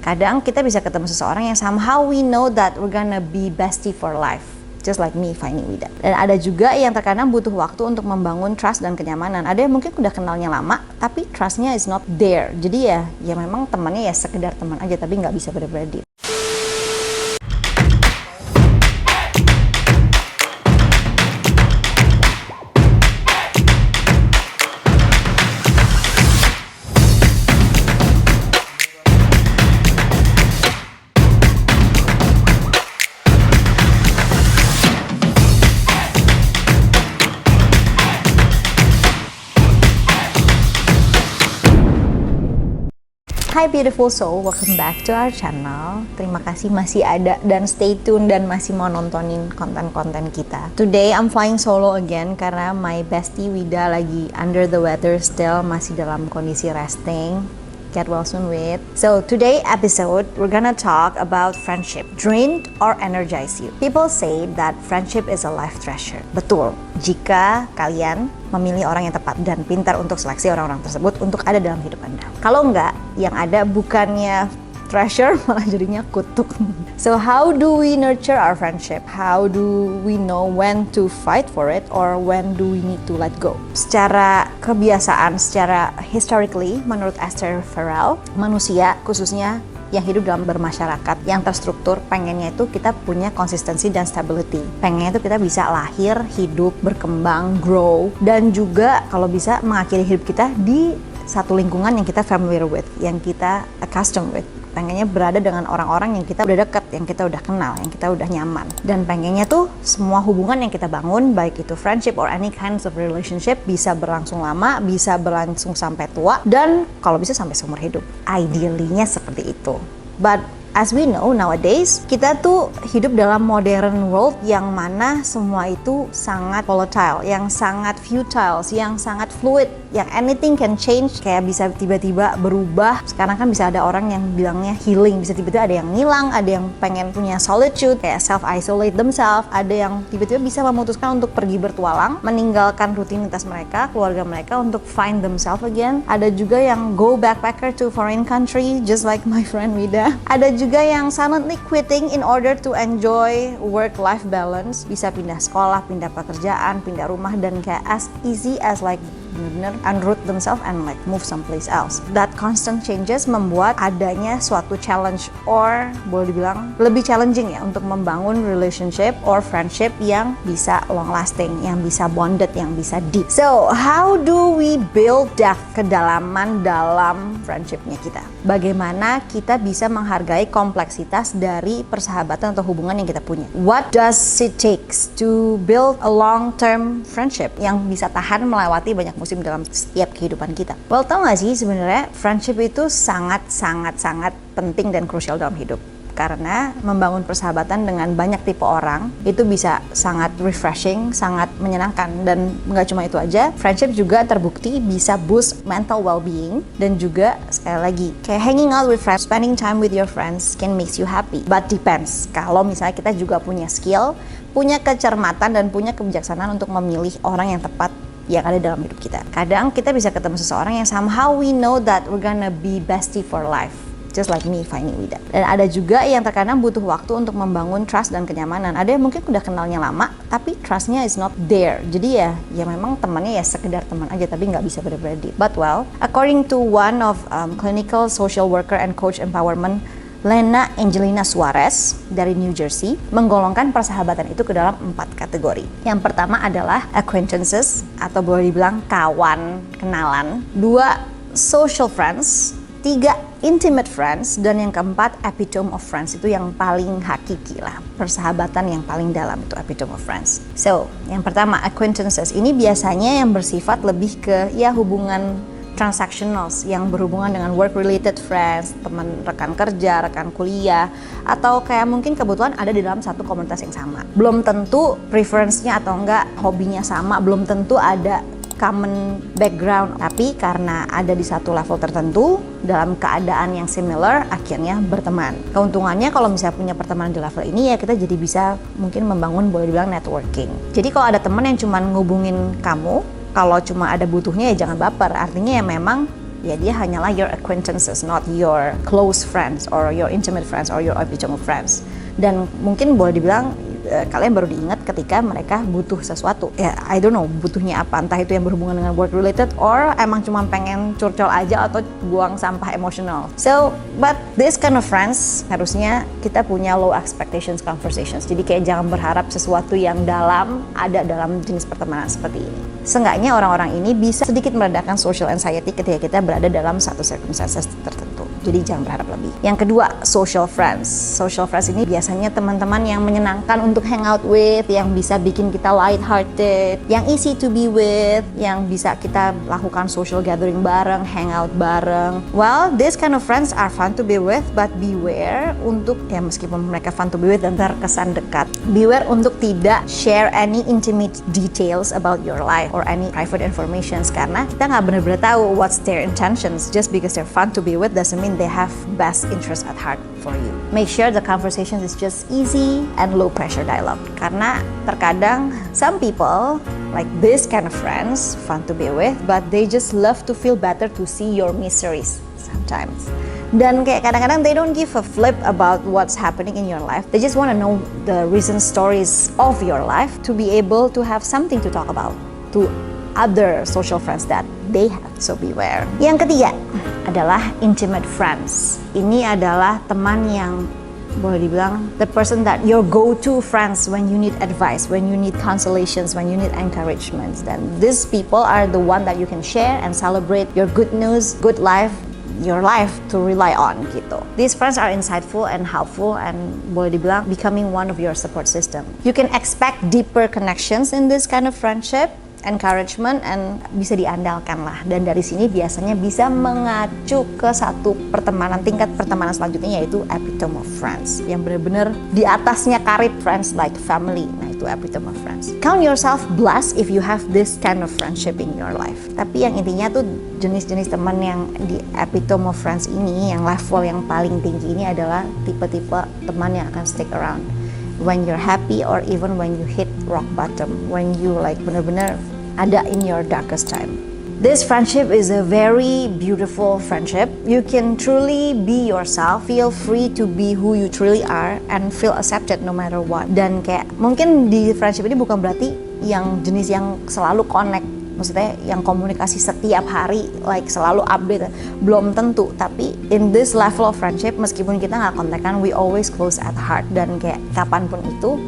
Kadang kita bisa ketemu seseorang yang somehow we know that we're gonna be bestie for life. Just like me finding Wida. Dan ada juga yang terkadang butuh waktu untuk membangun trust dan kenyamanan. Ada yang mungkin udah kenalnya lama, tapi trustnya is not there. Jadi ya memang temannya ya sekedar teman aja, tapi nggak bisa benar-benar deep. Hi beautiful soul, welcome back to our channel. Terima kasih masih ada dan stay tune dan masih mau nontonin konten-konten kita. Today I'm flying solo again karena my bestie Wida lagi under the weather still, masih dalam kondisi resting. Get well soon with. So today episode we're gonna talk about friendship. Drain or energize you? People say that friendship is a life treasure. Betul, jika kalian memilih orang yang tepat dan pintar untuk seleksi orang-orang tersebut untuk ada dalam hidup Anda. Kalau enggak, yang ada bukannya treasure malah jadinya kutuk. So how do we nurture our friendship? How do we know when to fight for it or when do we need to let go? Secara kebiasaan, secara historically, menurut Esther Perel, manusia khususnya yang hidup dalam bermasyarakat yang terstruktur, pengennya itu kita punya konsistensi dan stability. Pengennya itu kita bisa lahir, hidup, berkembang, grow, dan juga kalau bisa mengakhiri hidup kita di satu lingkungan yang kita familiar with, yang kita accustomed with. Pengennya berada dengan orang-orang yang kita udah deket, yang kita udah kenal, yang kita udah nyaman. Dan pengennya tuh semua hubungan yang kita bangun, baik itu friendship or any kinds of relationship, bisa berlangsung lama, bisa berlangsung sampai tua, dan kalau bisa sampai seumur hidup. Ideally-nya seperti itu. But as we know nowadays, kita tuh hidup dalam modern world yang mana semua itu sangat volatile, yang sangat futile, yang sangat fluid, yang anything can change, kayak bisa tiba-tiba berubah. Sekarang kan bisa ada orang yang bilangnya healing, bisa tiba-tiba ada yang ngilang, ada yang pengen punya solitude, kayak self-isolate themselves, ada yang tiba-tiba bisa memutuskan untuk pergi bertualang, meninggalkan rutinitas mereka, keluarga mereka untuk find themselves again. Ada juga yang go backpacker to foreign country, just like my friend Wida. Ada juga yang silently quitting in order to enjoy work-life balance, bisa pindah sekolah, pindah pekerjaan, pindah rumah, dan kayak as easy as like benar-benar unroot themselves and like move someplace else. That constant changes membuat adanya suatu challenge or boleh dibilang lebih challenging ya untuk membangun relationship or friendship yang bisa long lasting, yang bisa bonded, yang bisa deep. So, how do we build depth, kedalaman dalam friendshipnya kita? Bagaimana kita bisa menghargai kompleksitas dari persahabatan atau hubungan yang kita punya? What does it takes to build a long-term friendship yang bisa tahan melewati banyak musim dalam setiap kehidupan kita? Well, tau gak sih sebenarnya friendship itu sangat penting dan krusial dalam hidup. Karena membangun persahabatan dengan banyak tipe orang itu bisa sangat refreshing, sangat menyenangkan. Dan nggak cuma itu aja, friendship juga terbukti bisa boost mental well-being. Dan juga sekali lagi, kayak hanging out with friends, spending time with your friends can make you happy. But depends, kalau misalnya kita juga punya skill, punya kecermatan, dan punya kebijaksanaan untuk memilih orang yang tepat yang ada dalam hidup kita. Kadang kita bisa ketemu seseorang yang somehow we know that we're gonna be bestie for life. Just like me finding Wida. Dan ada juga yang terkadang butuh waktu untuk membangun trust dan kenyamanan. Ada yang mungkin udah kenalnya lama, tapi trustnya is not there. Jadi ya memang temannya ya sekedar teman aja, tapi nggak bisa benar-benar deep. But well, according to one of clinical social worker and coach empowerment, Lena Angelina Suarez dari New Jersey, menggolongkan persahabatan itu ke dalam 4 kategori. Yang pertama adalah acquaintances atau boleh dibilang kawan, kenalan. 2, social friends. 3, intimate friends. Dan yang keempat, epitome of friends. Itu yang paling hakiki lah. Persahabatan yang paling dalam itu epitome of friends. So, yang pertama, acquaintances. Ini biasanya yang bersifat lebih ke ya hubungan transactionals yang berhubungan dengan work related friends, teman rekan kerja, rekan kuliah, atau kayak mungkin kebetulan ada di dalam satu komunitas yang sama. Belum tentu preference-nya atau enggak hobinya sama, belum tentu ada common background, tapi karena ada di satu level tertentu dalam keadaan yang similar, akhirnya berteman. Keuntungannya kalau misalnya punya pertemanan di level ini ya kita jadi bisa mungkin membangun boleh dibilang networking. Jadi kalau ada teman yang cuma ngubungin kamu, kalau cuma ada butuhnya ya jangan baper. Artinya ya memang ya dia hanyalah your acquaintances, not your close friends or your intimate friends or your epitome friends. Dan mungkin boleh dibilang kalian baru diingat ketika mereka butuh sesuatu. Ya, I don't know butuhnya apa, entah itu yang berhubungan dengan work related or emang cuma pengen curcol aja atau buang sampah emosional. So, but this kind of friends harusnya kita punya low expectations conversations. Jadi kayak jangan berharap sesuatu yang dalam ada dalam jenis pertemanan seperti ini. Seenggaknya orang-orang ini bisa sedikit meredakan social anxiety ketika kita berada dalam satu circumstances tertentu. Jadi jangan berharap lebih. Yang kedua, social friends. Social friends ini biasanya teman-teman yang menyenangkan untuk hang out with, yang bisa bikin kita light hearted, yang easy to be with, yang bisa kita lakukan social gathering bareng, hang out bareng. Well, this kind of friends are fun to be with, but beware untuk, ya meskipun mereka fun to be with dan terkesan dekat, beware untuk tidak share any intimate details about your life or any private informations, karena kita nggak benar-benar tahu what's their intentions. Just because they're fun to be with doesn't mean they have best interest at heart for you. Make sure the conversation is just easy and low pressure dialogue, karena terkadang some people like this kind of friends fun to be with, but they just love to feel better to see your miseries sometimes. Dan kayak kadang-kadang they don't give a flip about what's happening in your life. They just want to know the recent stories of your life to be able to have something to talk about to other social friends that they have. So beware. Yang ketiga adalah intimate friends. Ini adalah teman yang boleh dibilang the person that your go-to friends when you need advice, when you need consolations, when you need encouragements. Then these people are the one that you can share and celebrate your good news, good life, your life to rely on gitu. These friends are insightful and helpful and boleh dibilang becoming one of your support system. You can expect deeper connections in this kind of friendship, encouragement, and bisa diandalkan lah. Dan dari sini biasanya bisa mengacu ke satu pertemanan, tingkat pertemanan selanjutnya, yaitu epitome of friends, yang benar-benar di atasnya karib friends like family. Nah, itu epitome of friends. Count yourself blessed if you have this kind of friendship in your life. Tapi yang intinya tuh jenis-jenis teman yang di epitome of friends ini, yang level yang paling tinggi ini adalah tipe-tipe teman yang akan stick around when you're happy or even when you hit rock bottom, when you like benar-benar ada in your darkest time. This friendship is a very beautiful friendship. You can truly be yourself, feel free to be who you truly are, and feel accepted no matter what. Dan kayak mungkin di friendship ini bukan berarti yang jenis yang selalu connect, maksudnya yang komunikasi setiap hari, like selalu update, belum tentu. Tapi in this level of friendship, meskipun kita nggak kontekan, we always close at heart. Dan kayak kapanpun itu,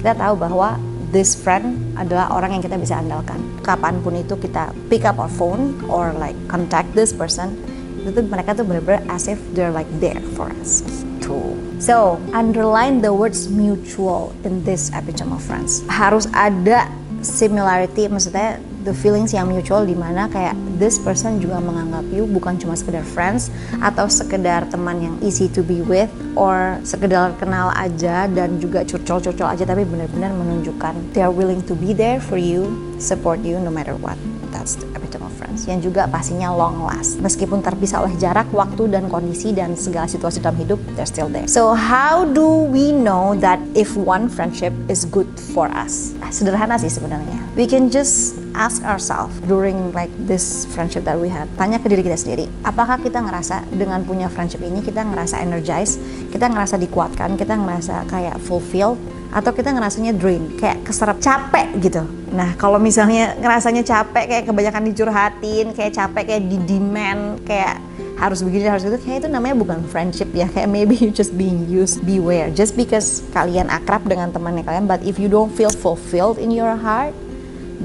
kita tahu bahwa this friend adalah orang yang kita bisa andalkan. Kapanpun itu kita pick up our phone or like contact this person, itu tuh mereka tuh benar-benar as if they're like there for us too. So, underline the words mutual in this epitome of friends. Harus ada similarity, maksudnya the feelings yang mutual, di mana kayak this person juga menganggap you bukan cuma sekedar friends atau sekedar teman yang easy to be with or sekedar kenal aja dan juga curcol-curcol aja, tapi benar-benar menunjukkan they are willing to be there for you, support you no matter what. That's the epitome of friends, yang juga pastinya long last. Meskipun terpisah oleh jarak, waktu, dan kondisi, dan segala situasi dalam hidup, they're still there. So how do we know that if one friendship is good for us? Sederhana sih sebenarnya. We can just ask ourselves during like this friendship that we have. Tanya ke diri kita sendiri, apakah kita ngerasa dengan punya friendship ini kita ngerasa energized, kita ngerasa dikuatkan, kita ngerasa kayak fulfilled, atau kita ngerasanya drain, kayak keserap, capek gitu. Nah, kalau misalnya ngerasanya capek, kayak kebanyakan dicurhatin, kayak capek, kayak di-demand, kayak harus begini, harus gitu, kayak itu namanya bukan friendship ya, kayak maybe you just being used. Beware, just because kalian akrab dengan temannya kalian, but if you don't feel fulfilled in your heart,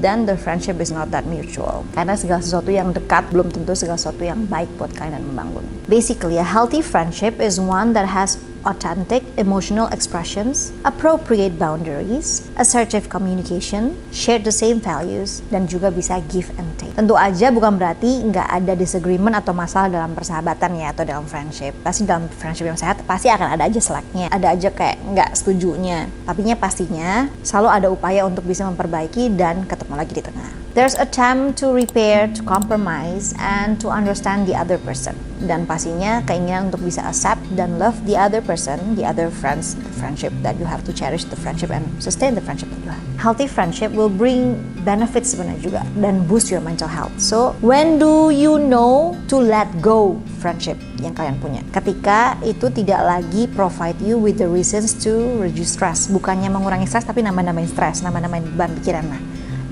then the friendship is not that mutual. Karena segala sesuatu yang dekat belum tentu segala sesuatu yang baik buat kalian membangun. Basically, a healthy friendship is one that has authentic emotional expressions, appropriate boundaries, assertive communication, share the same values, dan juga bisa give and take. Tentu aja bukan berarti nggak ada disagreement atau masalah dalam persahabatan ya, atau dalam friendship. Pasti dalam friendship yang sehat pasti akan ada aja slacknya, ada aja kayak nggak setujunya. Tapi pastinya selalu ada upaya untuk bisa memperbaiki dan ketemu lagi di tengah. There's a time to repair, to compromise, and to understand the other person. Dan pastinya keinginan untuk bisa accept dan love the other person, the other friends, the friendship that you have to cherish the friendship and sustain the friendship that you have. Healthy friendship will bring benefits sebenarnya juga dan boost your mental health. So, when do you know to let go friendship yang kalian punya? Ketika itu tidak lagi provide you with the reasons to reduce stress. Bukannya mengurangi stres tapi nambah-nambahin stres, nambah-nambahin beban pikiran lah.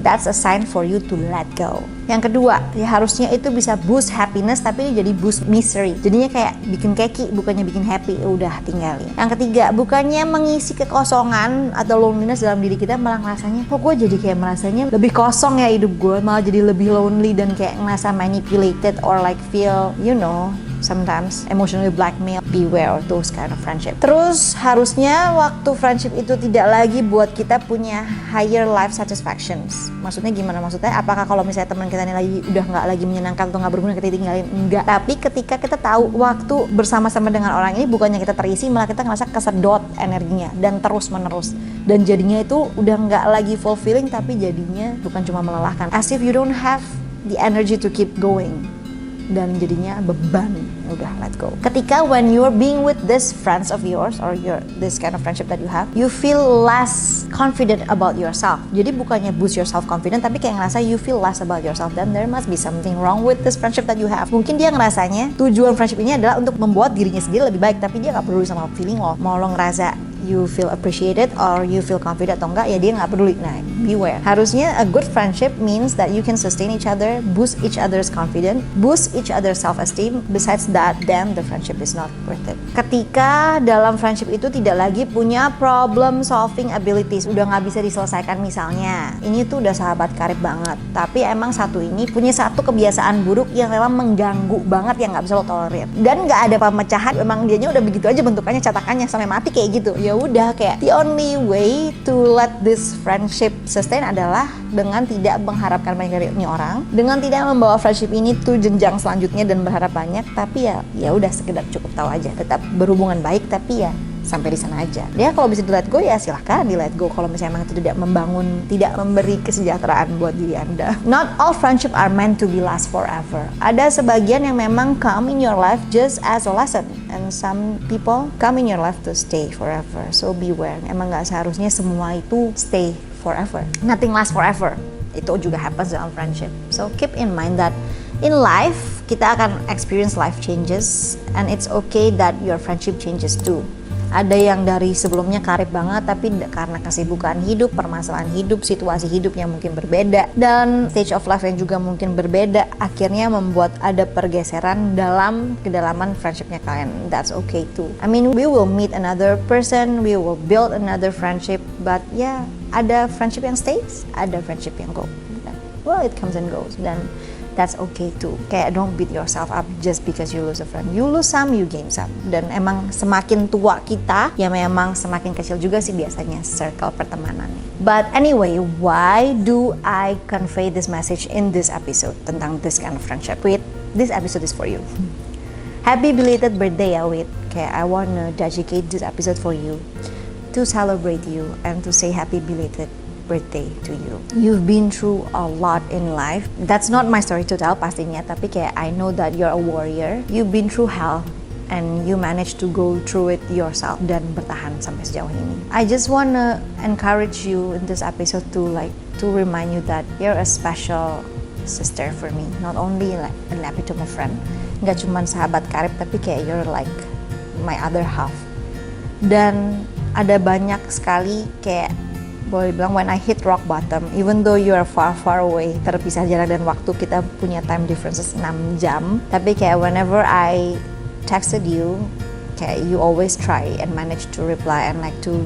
That's a sign for you to let go. Yang kedua, ya harusnya itu bisa boost happiness tapi jadi boost misery. Jadinya kayak bikin keki, bukannya bikin happy, udah tinggalin. Yang ketiga, bukannya mengisi kekosongan atau loneliness dalam diri kita, malah ngerasanya, kok gue jadi kayak merasanya lebih kosong ya hidup gue, malah jadi lebih lonely dan kayak ngerasa manipulated or like feel, sometimes emotionally blackmail. Beware of those kind of friendship. Terus harusnya waktu friendship itu tidak lagi buat kita punya higher life satisfactions. Maksudnya gimana? Maksudnya apakah kalau misalnya teman kita ini lagi udah nggak lagi menyenangkan atau nggak berguna kita tinggalin? Enggak. Tapi ketika kita tahu waktu bersama-sama dengan orang ini bukannya kita terisi, malah kita ngerasa kesedot energinya dan terus menerus. Dan jadinya itu udah nggak lagi fulfilling tapi jadinya bukan cuma melelahkan. As if you don't have the energy to keep going. Dan jadinya beban, udah let go. Ketika when you're being with this friends of yours or this kind of friendship that you have, you feel less confident about yourself. Jadi bukannya boost your self confidence tapi kayak ngerasa you feel less about yourself, then there must be something wrong with this friendship that you have. Mungkin dia ngerasanya tujuan friendship ini adalah untuk membuat dirinya sendiri lebih baik, tapi dia gak peduli sama feeling lo. Mau lo ngerasa you feel appreciated or you feel confident atau enggak, ya dia nggak peduli. Nah, beware. Harusnya a good friendship means that you can sustain each other, boost each other's confidence, boost each other's self-esteem. Besides that, then the friendship is not worth it. Ketika dalam friendship itu tidak lagi punya problem solving abilities, udah nggak bisa diselesaikan misalnya, ini tuh udah sahabat karib banget, tapi emang satu ini punya satu kebiasaan buruk yang memang mengganggu banget yang nggak bisa lo tolerir. Dan nggak ada pemecahan, emang dianya udah begitu aja bentukannya, catakannya sampai mati kayak gitu. Ya udah, kayak the only way to let this friendship sustain adalah dengan tidak mengharapkan banyak dari ini orang, dengan tidak membawa friendship ini tuh jenjang selanjutnya dan berharap banyak, tapi ya udah sekedar cukup tahu aja, tetap berhubungan baik tapi ya sampai di sana aja. Dia kalau bisa di let go ya silahkan di let go kalau misalnya emang itu tidak membangun, tidak memberi kesejahteraan buat diri Anda. Not all friendship are meant to be last forever. Ada sebagian yang memang come in your life just as a lesson, and some people come in your life to stay forever. So beware. Emang nggak seharusnya semua itu stay forever. Nothing lasts forever. Itu juga happens dalam friendship. So keep in mind that in life kita akan experience life changes, and it's okay that your friendship changes too. Ada yang dari sebelumnya karib banget tapi karena kesibukan hidup, permasalahan hidup, situasi hidup yang mungkin berbeda dan stage of life yang juga mungkin berbeda, akhirnya membuat ada pergeseran dalam kedalaman friendshipnya kalian. That's okay too. I mean, we will meet another person, we will build another friendship, but yeah, ada friendship yang stays, ada friendship yang go. Well, it comes and goes, dan that's okay too. Kayak don't beat yourself up just because you lose a friend. You lose some, you gain some. Dan emang semakin tua kita, ya memang semakin kecil juga sih biasanya circle pertemanannya. But anyway, why do I convey this message in this episode tentang this kind of friendship? Wait, this episode is for you. Happy belated birthday ya, Wait. Kayak I wanna dedicate this episode for you, to celebrate you and to say happy belated birthday to you. You've been through a lot in life. That's not my story to tell pastinya, tapi kayak I know that you're a warrior. You've been through hell and you managed to go through it yourself dan bertahan sampai sejauh ini. I just wanna encourage you in this episode to remind you that you're a special sister for me. Not only like an epitome of friend, nggak cuma sahabat karib, tapi kayak you're like my other half. Dan ada banyak sekali kayak boleh bilang when I hit rock bottom, even though you are far away, terpisah jarak dan waktu, kita punya time differences 6 jam, tapi kayak whenever I texted you, kayak you always try and manage to reply and like to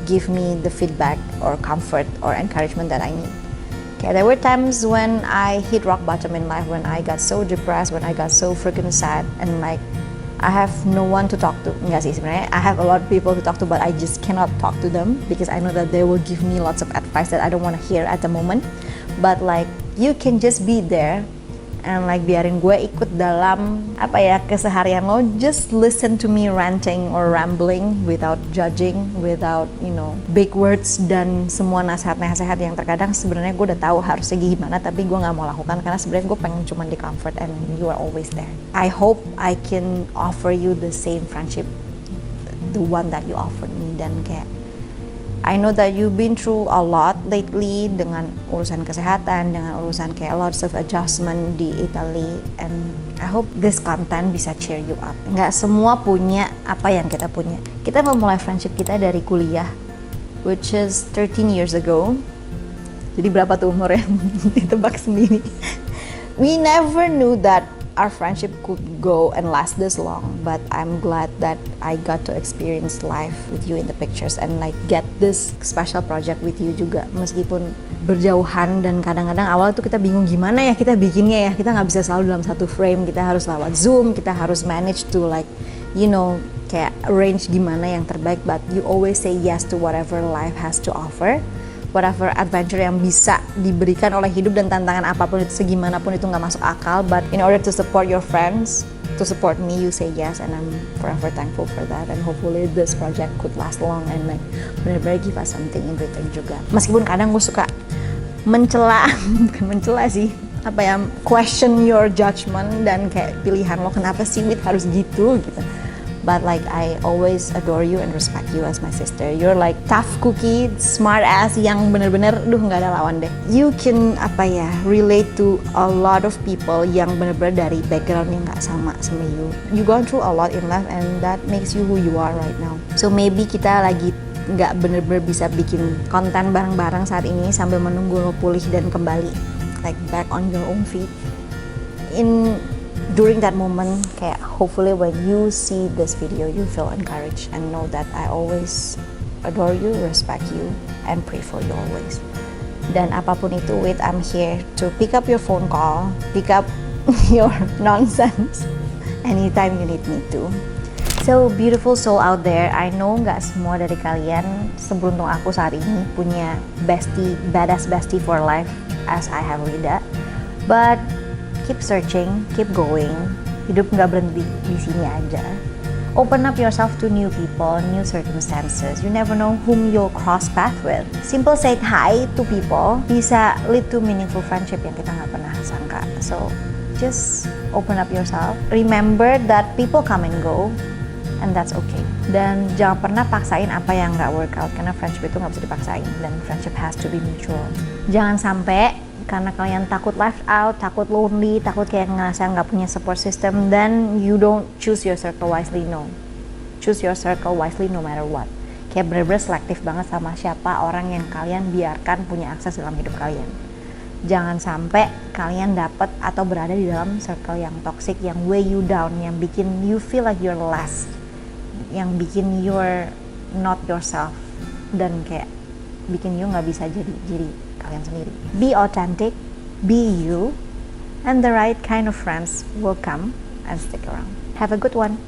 give me the feedback or comfort or encouragement that I need. Kayak there were times when I hit rock bottom in life, when I got so depressed, when I got so freaking sad, and like I have no one to talk to. Enggak sih sebenarnya, I have a lot of people to talk to, but I just cannot talk to them because I know that they will give me lots of advice that I don't want to hear at the moment. But like, you can just be there and like biarin gue ikut dalam apa ya keseharian lo, just listen to me ranting or rambling without judging, without big words dan semua nasihat-nasihat yang terkadang sebenarnya gue udah tahu harusnya gimana tapi gue nggak mau lakukan karena sebenarnya gue pengen cuma di comfort and you are always there. I hope I can offer you the same friendship, the one that you offered me. Dan kayak I know that you've been through a lot lately dengan urusan kesehatan, dengan urusan kayak lots of adjustment di Italy, and I hope this content bisa cheer you up. Nggak semua punya apa yang kita punya. Kita memulai friendship kita dari kuliah, which is 13 years ago. Jadi berapa tuh umurnya? Ditebak sendiri. We never knew that our friendship could go and last this long, but I'm glad that I got to experience life with you in the pictures and like get this special project with you juga, meskipun berjauhan dan kadang-kadang awal tuh kita bingung gimana ya kita bikinnya ya, kita nggak bisa selalu dalam satu frame, kita harus lewat Zoom, kita harus manage to like kayak arrange gimana yang terbaik, but you always say yes to whatever life has to offer, whatever adventure yang bisa diberikan oleh hidup dan tantangan apapun itu segimanapun itu nggak masuk akal, but in order to support your friends, to support me, you say yes, and I'm forever thankful for that, and hopefully this project could last long and like benar-benar give us something in return juga. Meskipun kadang gue suka mencela, bukan mencela sih, question your judgment dan kayak pilihan lo kenapa sih Wit harus gitu. But like I always adore you and respect you as my sister. You're like tough cookie, smart ass yang bener-bener nggak ada lawan deh. You can relate to a lot of people yang bener-bener dari background yang nggak sama you. You gone through a lot in life and that makes you who you are right now. So maybe kita lagi nggak bener-bener bisa bikin konten bareng-bareng saat ini sambil menunggu lo pulih dan kembali like back on your own feet. During that moment, kayak hopefully when you see this video, you feel encouraged and know that I always adore you, respect you, and pray for you always. Dan apapun itu, Wait, I'm here to pick up your phone call, pick up your nonsense anytime you need me to. So beautiful soul out there, I know nggak semua dari kalian seberuntung aku saat ini punya bestie, badass bestie for life as I have Lida, but keep searching, keep going. Hidup nggak berhenti di sini aja. Open up yourself to new people, new circumstances. You never know whom you'll cross path with. Simple say hi to people bisa lead to meaningful friendship yang kita nggak pernah sangka. So just open up yourself. Remember that people come and go, and that's okay. Dan jangan pernah paksain apa yang nggak work out, karena friendship itu nggak bisa dipaksain, dan friendship has to be mutual. Jangan sampai karena kalian takut left out, takut lonely, takut kayak ngerasa nggak punya support system, then you don't choose your circle wisely. No, choose your circle wisely no matter what. Kayak bener-bener selektif banget sama siapa orang yang kalian biarkan punya akses dalam hidup kalian. Jangan sampai kalian dapat atau berada di dalam circle yang toxic, yang weigh you down, yang bikin you feel like you're less, yang bikin you're not yourself, dan kayak bikin you nggak bisa jadi kalian sendiri. Be authentic, be you, and the right kind of friends will come and stick around. Have a good one.